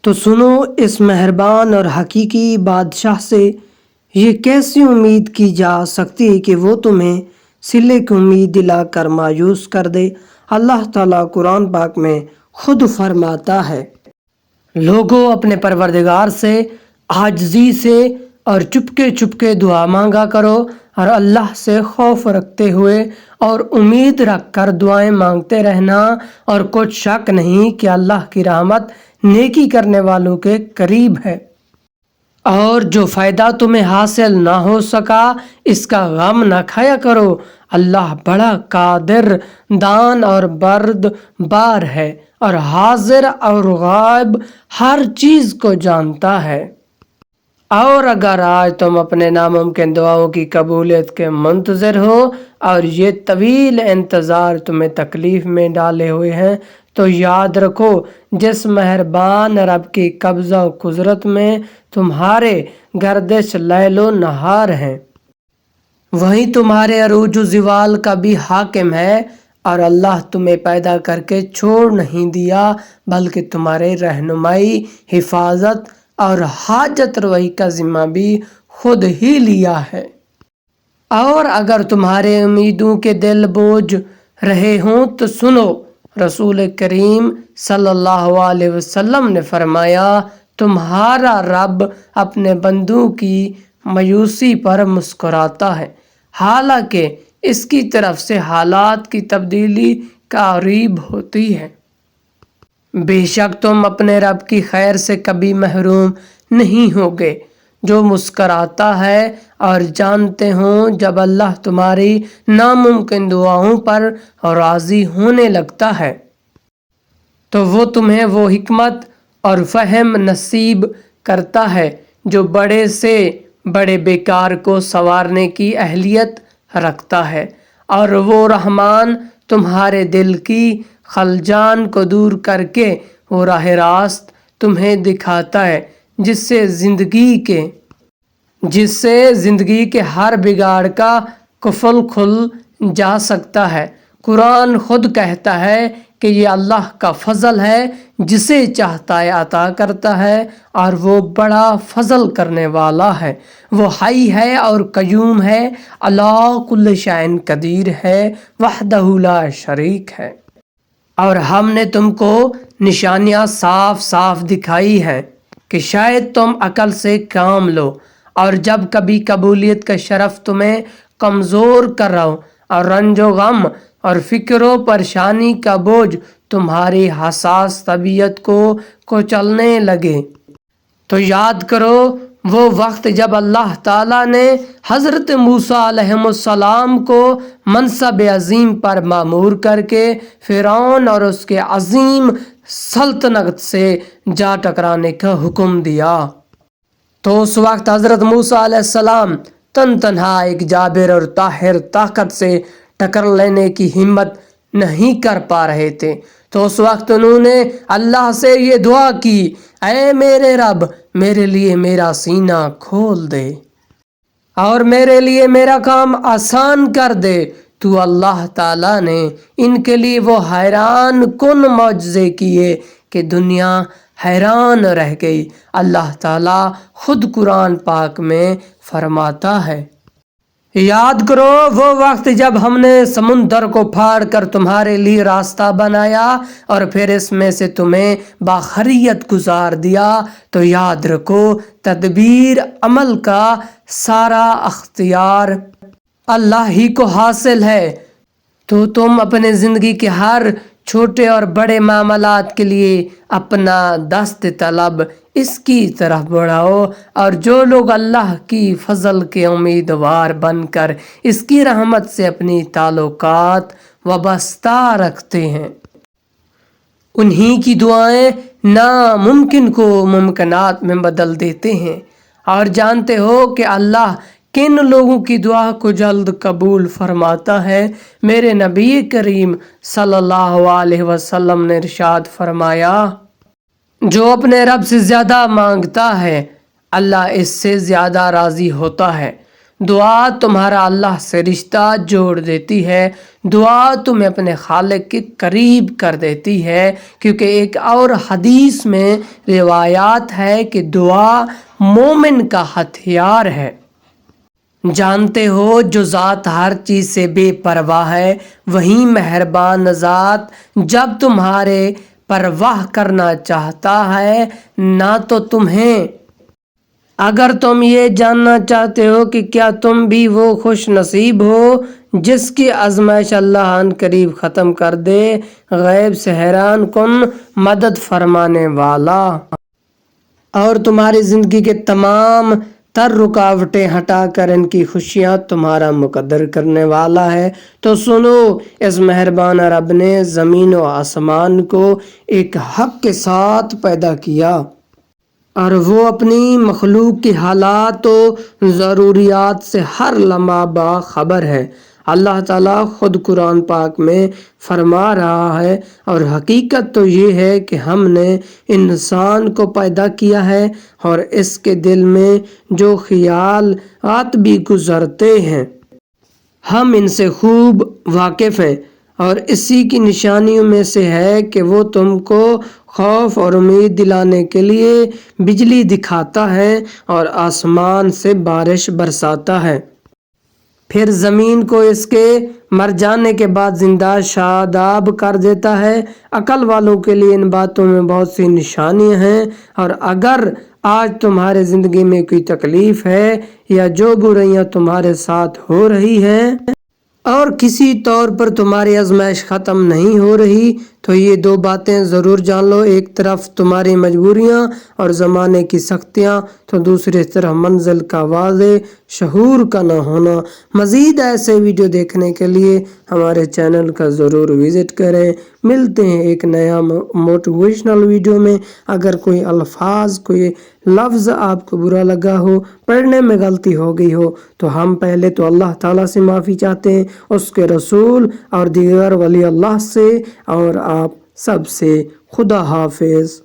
تو سنو اس مہربان اور حقیقی بادشاہ سے یہ کیسی امید کی جا سکتی ہے کہ وہ تمہیں صلے کی امید دلا کر مایوس کر دے۔ اللہ تعالیٰ قرآن پاک میں خود فرماتا ہے، لوگوں اپنے پروردگار سے عاجزی سے اور چپکے چپکے دعا مانگا کرو اور اللہ سے خوف رکھتے ہوئے اور امید رکھ کر دعائیں مانگتے رہنا، اور کچھ شک نہیں کہ اللہ کی رحمت نیکی کرنے والوں کے قریب ہے۔ اور جو فائدہ تمہیں حاصل نہ ہو سکا اس کا غم نہ کھایا کرو، اللہ بڑا قادر، دان اور بردبار ہے اور حاضر اور غائب ہر چیز کو جانتا ہے۔ اور اگر آج تم اپنے ناممکن دعاؤں کی قبولیت کے منتظر ہو اور یہ طویل انتظار تمہیں تکلیف میں ڈالے ہوئے ہیں، تو یاد رکھو جس مہربان رب کی قبضہ و قدرت میں تمہارے گردش لیل و نہار ہیں، وہیں تمہارے عروج و زوال کا بھی حاکم ہے، اور اللہ تمہیں پیدا کر کے چھوڑ نہیں دیا بلکہ تمہارے رہنمائی، حفاظت اور حاجت روائی کا ذمہ بھی خود ہی لیا ہے۔ اور اگر تمہارے امیدوں کے دل بوجھ رہے ہوں تو سنو، رسول کریم صلی اللہ علیہ وسلم نے فرمایا، تمہارا رب اپنے بندوں کی مایوسی پر مسکراتا ہے، حالانکہ اس کی طرف سے حالات کی تبدیلی قریب ہوتی ہے۔ بے شک تم اپنے رب کی خیر سے کبھی محروم نہیں ہوگے، جو مسکراتا ہے، اور جانتے ہوں جب اللہ تمہاری ناممکن دعاؤں پر راضی ہونے لگتا ہے تو وہ تمہیں وہ حکمت اور فہم نصیب کرتا ہے جو بڑے سے بڑے بیکار کو سنوارنے کی اہلیت رکھتا ہے، اور وہ رحمان تمہارے دل کی خلجان کو دور کر کے وہ راہ راست تمہیں دکھاتا ہے جس سے زندگی کے ہر بگاڑ کا قفل کھل جا سکتا ہے۔ قرآن خود کہتا ہے کہ یہ اللہ کا فضل ہے، جسے چاہتا ہے عطا کرتا ہے، اور وہ بڑا فضل کرنے والا ہے۔ وہ حی ہے اور قیوم ہے، علی کل شیء قدیر ہے، وحدہ لا شریک ہے۔ اور ہم نے تم کو نشانیاں صاف صاف دکھائی ہیں کہ شاید تم عقل سے کام لو، اور جب کبھی قبولیت کا شرف تمہیں کمزور کر رہا ہو اور رنج و غم اور فکر و پریشانی کا بوجھ تمہاری حساس طبیعت کو کچلنے لگے، تو یاد کرو وہ وقت جب اللہ تعالیٰ نے حضرت موسیٰ علیہ السلام کو منصب عظیم پر مامور کر کے فرعون اور اس کے عظیم سلطنت سے جا ٹکرانے کا حکم دیا، تو اس وقت حضرت موسیٰ علیہ السلام تنہا ایک جابر اور طاہر طاقت سے ٹکر لینے کی ہمت نہیں کر پا رہے تھے۔ تو اس وقت انہوں نے اللہ سے یہ دعا کی، اے میرے رب، میرے لیے میرا سینہ کھول دے اور میرے لیے میرا کام آسان کر دے۔ تو اللہ تعالیٰ نے ان کے لیے وہ حیران کن معجزے کیے کہ دنیا حیران رہ گئی۔ اللہ تعالیٰ خود قرآن پاک میں فرماتا ہے، یاد کرو وہ وقت جب ہم نے سمندر کو پھاڑ کر تمہارے لیے راستہ بنایا اور پھر اس میں سے تمہیں باخریت گزار دیا، تو یاد رکھو تدبیر عمل کا سارا اختیار اللہ ہی کو حاصل ہے۔ تو تم اپنے زندگی کے ہر چھوٹے اور بڑے معاملات کے لیے اپنا دست طلب اس کی طرف بڑھاؤ، اور جو لوگ اللہ کی فضل کے امیدوار بن کر اس کی رحمت سے اپنی تعلقات وابستہ رکھتے ہیں، انہی کی دعائیں ناممکن کو ممکنات میں بدل دیتے ہیں۔ اور جانتے ہو کہ اللہ کن لوگوں کی دعا کو جلد قبول فرماتا ہے؟ میرے نبی کریم صلی اللہ علیہ وسلم نے ارشاد فرمایا، جو اپنے رب سے زیادہ مانگتا ہے اللہ اس سے زیادہ راضی ہوتا ہے۔ دعا تمہارا اللہ سے رشتہ جوڑ دیتی ہے، دعا تمہیں اپنے خالق کے قریب کر دیتی ہے، کیونکہ ایک اور حدیث میں روایات ہے کہ دعا مومن کا ہتھیار ہے۔ جانتے ہو جو ذات ہر چیز سے بے پرواہ ہے، وہی مہربان ذات جب تمہارے پرواہ کرنا چاہتا ہے نہ تو تمہیں۔ اگر تم یہ جاننا چاہتے ہو کہ کیا تم بھی وہ خوش نصیب ہو جس کی آزمائش اللہ عنقریب قریب ختم کر دے، غیب سے حیران کن مدد فرمانے والا اور تمہاری زندگی کے تمام تر رکاوٹیں ہٹا کر ان کی خوشیاں تمہارا مقدر کرنے والا ہے، تو سنو، اس مہربان رب نے زمین و آسمان کو ایک حق کے ساتھ پیدا کیا اور وہ اپنی مخلوق کی حالات و ضروریات سے ہر لمحہ باخبر ہے۔ اللہ تعالیٰ خود قرآن پاک میں فرما رہا ہے، اور حقیقت تو یہ ہے کہ ہم نے انسان کو پیدا کیا ہے اور اس کے دل میں جو خیالات بھی گزرتے ہیں ہم ان سے خوب واقف ہیں، اور اسی کی نشانیوں میں سے ہے کہ وہ تم کو خوف اور امید دلانے کے لیے بجلی دکھاتا ہے اور آسمان سے بارش برساتا ہے، پھر زمین کو اس کے مر جانے کے بعد زندہ شاداب کر دیتا ہے۔ عقل والوں کے لیے ان باتوں میں بہت سی نشانیاں ہیں، اور اگر آج تمہارے زندگی میں کوئی تکلیف ہے یا جو برائیاں تمہارے ساتھ ہو رہی ہیں اور کسی طور پر تمہاری آزمائش ختم نہیں ہو رہی، تو یہ دو باتیں ضرور جان لو، ایک طرف تمہاری مجبوریاں اور زمانے کی سختیاں، تو دوسری طرف منزل کا واضح شعور کا نہ ہونا۔ مزید ایسے ویڈیو دیکھنے کے لیے ہمارے چینل کا ضرور وزٹ کریں۔ ملتے ہیں ایک نیا موٹیویشنل ویڈیو میں۔ اگر کوئی الفاظ، کوئی لفظ آپ کو برا لگا ہو، پڑھنے میں غلطی ہو گئی ہو، تو ہم پہلے تو اللہ تعالیٰ سے معافی چاہتے ہیں، اس کے رسول اور دیگر ولی اللہ سے، اور آپ سب سے۔ خدا حافظ۔